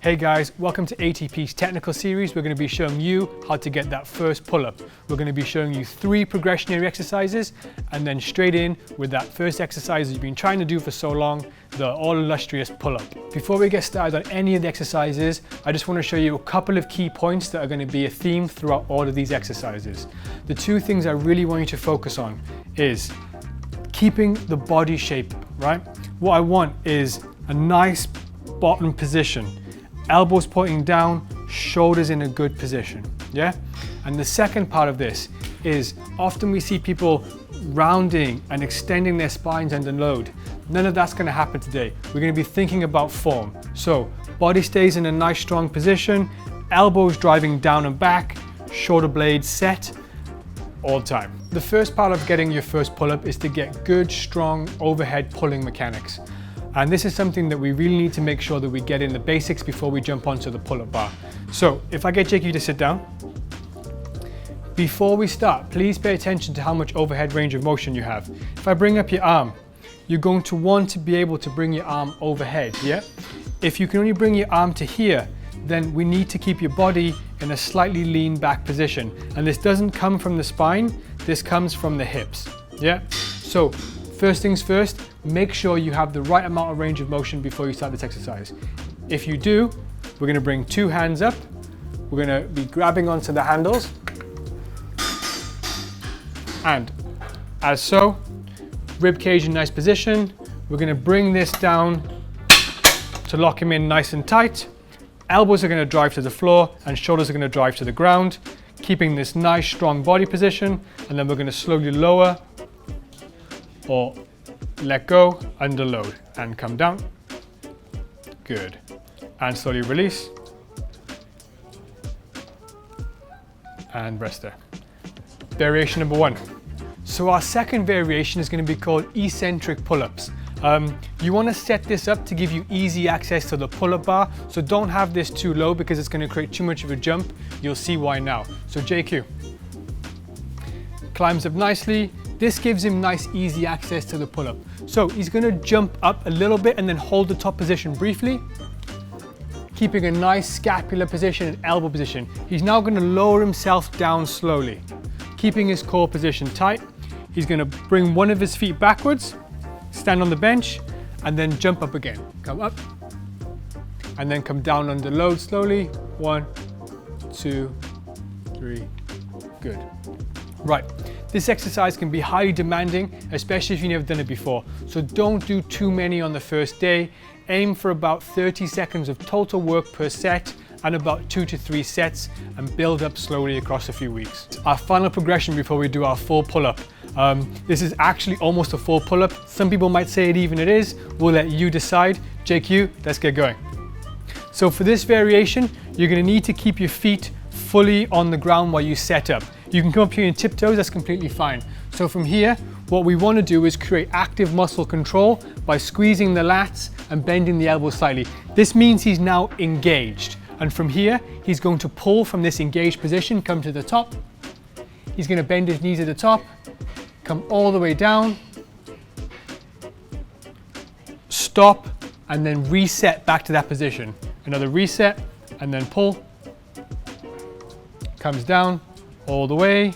Hey guys, welcome to ATP's technical series. We're going to be showing you how to get that first pull-up. We're going to be showing you 3 progressionary exercises and then straight in with that first exercise you've been trying to do for so long, the all illustrious pull-up. Before we get started on any of the exercises, I just want to show you a couple of key points that are going to be a theme throughout all of these exercises. The 2 things I really want you to focus on is keeping the body shape, right? What I want is a nice bottom position. Elbows pointing down, shoulders in a good position, yeah? And the second part of this is often we see people rounding and extending their spines under load. None of that's gonna happen today. We're gonna be thinking about form. So body stays in a nice strong position, elbows driving down and back, shoulder blades set all the time. The first part of getting your first pull-up is to get good, strong overhead pulling mechanics. And this is something that we really need to make sure that we get in the basics before we jump onto the pull-up bar. So if I get Jakey to sit down, before we start, please pay attention to how much overhead range of motion you have. If I bring up your arm, you're going to want to be able to bring your arm overhead, yeah? If you can only bring your arm to here, then we need to keep your body in a slightly lean back position. And this doesn't come from the spine, this comes from the hips, yeah? So first things first, make sure you have the right amount of range of motion before you start this exercise. If you do, we're going to bring 2 hands up. We're going to be grabbing onto the handles. And as so, rib cage in nice position. We're going to bring this down to lock him in nice and tight. Elbows are going to drive to the floor and shoulders are going to drive to the ground, keeping this nice strong body position. And then we're going to slowly lower or let go under load and come down. Good. And slowly release. And rest there. Variation number 1. So our second variation is going to be called eccentric pull-ups. You want to set this up to give you easy access to the pull-up bar. So don't have this too low because it's going to create too much of a jump. You'll see why now. So JQ climbs up nicely. This gives him nice, easy access to the pull-up. So he's going to jump up a little bit and then hold the top position briefly, keeping a nice scapular position and elbow position. He's now going to lower himself down slowly, keeping his core position tight. He's going to bring one of his feet backwards, stand on the bench, and then jump up again. Come up, and then come down under load slowly. 1, 2, 3, good. Right. This exercise can be highly demanding, especially if you've never done it before. So don't do too many on the first day. Aim for about 30 seconds of total work per set and about 2 to 3 sets and build up slowly across a few weeks. Our final progression before we do our full pull-up. This is actually almost a full pull-up. Some people might say it is. We'll let you decide. JQ, let's get going. So for this variation, you're going to need to keep your feet fully on the ground while you set up. You can come up here in tiptoes, that's completely fine. So from here, what we want to do is create active muscle control by squeezing the lats and bending the elbows slightly. This means he's now engaged. And from here, he's going to pull from this engaged position, come to the top. He's going to bend his knees at the top, come all the way down, stop, and then reset back to that position. Another reset, and then pull. Comes down all the way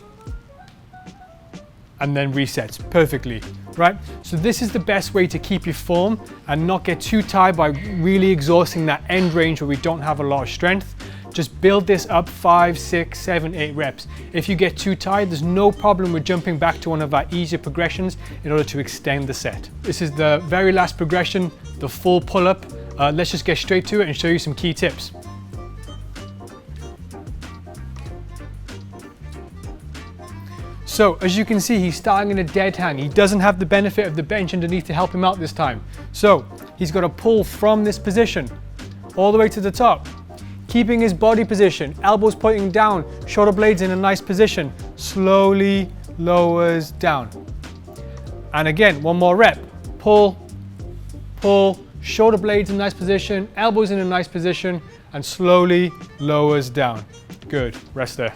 and then resets perfectly, right? So this is the best way to keep your form and not get too tired by really exhausting that end range where we don't have a lot of strength. Just build this up 5, 6, 7, 8 reps. If you get too tired, there's no problem with jumping back to one of our easier progressions in order to extend the set. This is the very last progression, the full pull-up. Let's just get straight to it and show you some key tips. So as you can see, he's starting in a dead hang. He doesn't have the benefit of the bench underneath to help him out this time. So he's got to pull from this position all the way to the top, keeping his body position, elbows pointing down, shoulder blades in a nice position, slowly lowers down. And again, one more rep. Pull, pull, shoulder blades in a nice position, elbows in a nice position, and slowly lowers down. Good, rest there.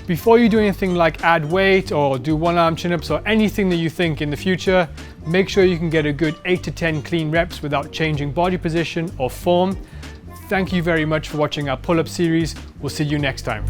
Before you do anything like add weight or do 1-arm chin-ups or anything that you think in the future, Make sure you can get a good 8 to 10 clean reps without changing body position or form. Thank you very much for watching our pull-up series. We'll see you next time.